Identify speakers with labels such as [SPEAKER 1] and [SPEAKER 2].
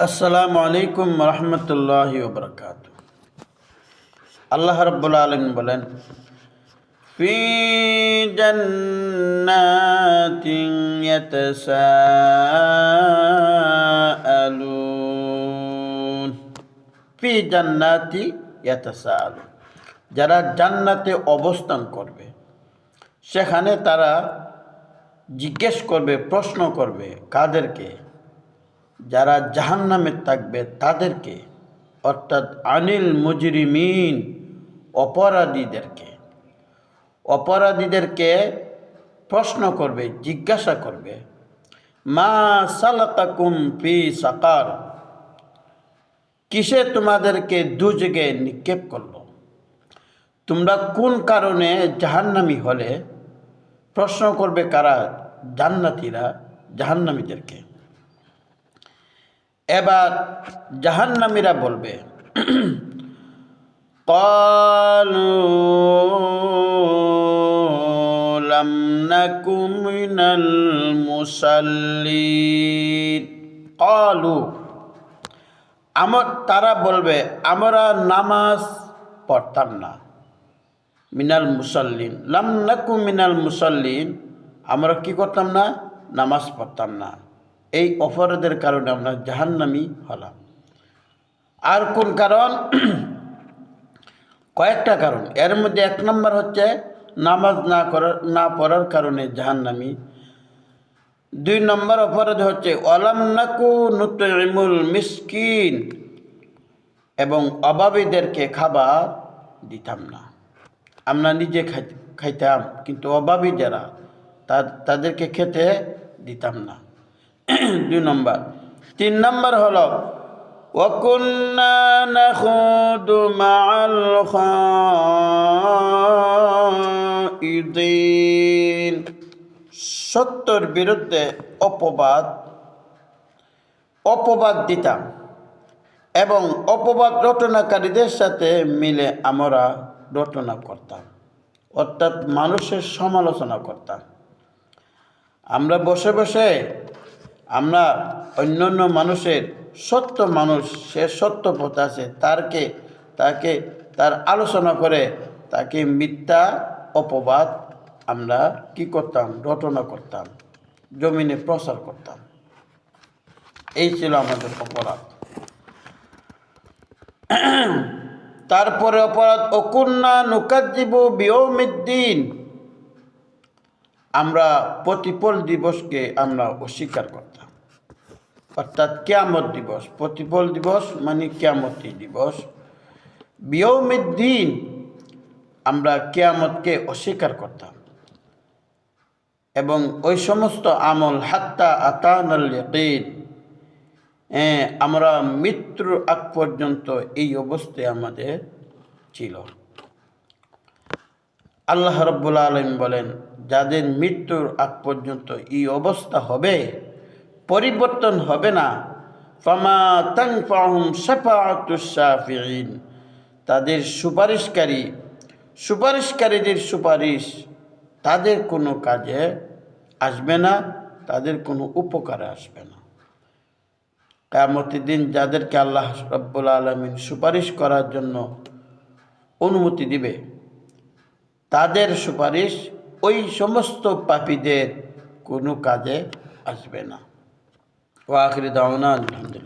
[SPEAKER 1] আসসালামু আলাইকুম রহমতুল্লাহি ওয়া বারাকাতুহু। আল্লাহ রাব্বুল আলামিন বলেন, ফি জান্নাতিন ইয়াতাসাআলুন। ফি জান্নাতি ইয়াতাসাআলুন, যারা জান্নাতে অবস্থান করবে সেখানে তারা জিজ্ঞেস করবে, প্রশ্ন করবে। কাদেরকে? যারা জাহান্নামে থাকবে তাদেরকে, অর্থাৎ আনিল মুজরিমিন, অপরাধীদেরকে। অপরাধীদেরকে প্রশ্ন করবে, জিজ্ঞাসা করবে, মা সালাকাকুম ফি সাকার, কিসে তোমাদেরকে দুজগে নিক্ষেপ করলো? তোমরা কোন কারণে জাহান্নামী হলে? প্রশ্ন করবে কারা? জান্নাতীরা জাহান্নামীদেরকে। এবার জাহান্নামীরা বলবে, ক্বালু লাম নাকু মিনাল মুসাল্লিন। ক্বালু, তারা বলবে, আমরা নামাজ পড়তাম না। মিনাল মুসাল্লিন, লাম নাকু মিনাল মুসাল্লিন, আমরা কি করতাম না? নামাজ পড়তাম না। এই অপরাধের কারণে আমরা জাহান্নামী হলাম। আর কোন কারণ? কয়েকটা কারণ। এর মধ্যে এক নম্বর হচ্ছে নামাজ না পড়ার কারণে জাহান্নামী। 2 নম্বর অপরাধ হচ্ছে ওয়ালাম নাকু নুতইমুল মিসকিন, এবং অভাবীদেরকে খাবার দিতাম না। আমরা নিজে খাইতাম, কিন্তু অভাবী যারা তাদেরকে খেতে দিতাম না। 2 নম্বর। 3 নম্বর হলো ওয়াকুন্না নাখুদু মাআল খাইদিন, সত্যর বিরুদ্ধে অপবাদ দিতাম এবং অপবাদ রটনাকারীদের সাথে মিলে আমরা রটনা করতাম, অর্থাৎ মানুষের সমালোচনা করতাম। আমরা বসে বসে আমরা অন্যান্য মানুষের, সত্য মানুষ, সে সত্য পথ আছে, তার আলোচনা করে তাকে মিথ্যা অপবাদ আমরা কি করতাম? রটনা করতাম, জমিনে প্রচার করতাম। এই ছিল আমাদের অপরাধ। তারপরে অপরাধ ওকুন্না নুকাজ্জিবু বিয়ৌমিদ্দিন, আমরা প্রতিফল দিবসকে আমরা অস্বীকার করতাম, অর্থাৎ কিয়ামত দিবস। প্রতিফল দিবস মানে কিয়ামতি দিবস। বিয়ৌমিদ্দিন, আমরা কিয়ামতকে অস্বীকার করতাম। এবং ওই সমস্ত আমল হাত্তা আতানাল ইয়াকিন, আমরা মৃত্যুর আগ পর্যন্ত এই অবস্থায় আমাদের ছিল। আল্লাহ রাব্বুল আলামিন বলেন, যাদের মৃত্যুর আগ পর্যন্ত এই অবস্থা হবে, পরিবর্তন হবে না, ফামা তানফাহুম শাফাআতুশ শাফিঈন, তাদের সুপারিশকারীদের সুপারিশ তাদের কোনো কাজে আসবে না, তাদের কোনো উপকারে আসবে না। কিয়ামতের দিন যাদেরকে আল্লাহ রাব্বুল আলামিন সুপারিশ করার জন্য অনুমতি দিবে, তাদের সুপারিশ ওই সমস্ত পাপীদের কোনো কাজে আসবে না। ওয়া আখিরু দাওয়ানা আলহামদুলিল্লাহ।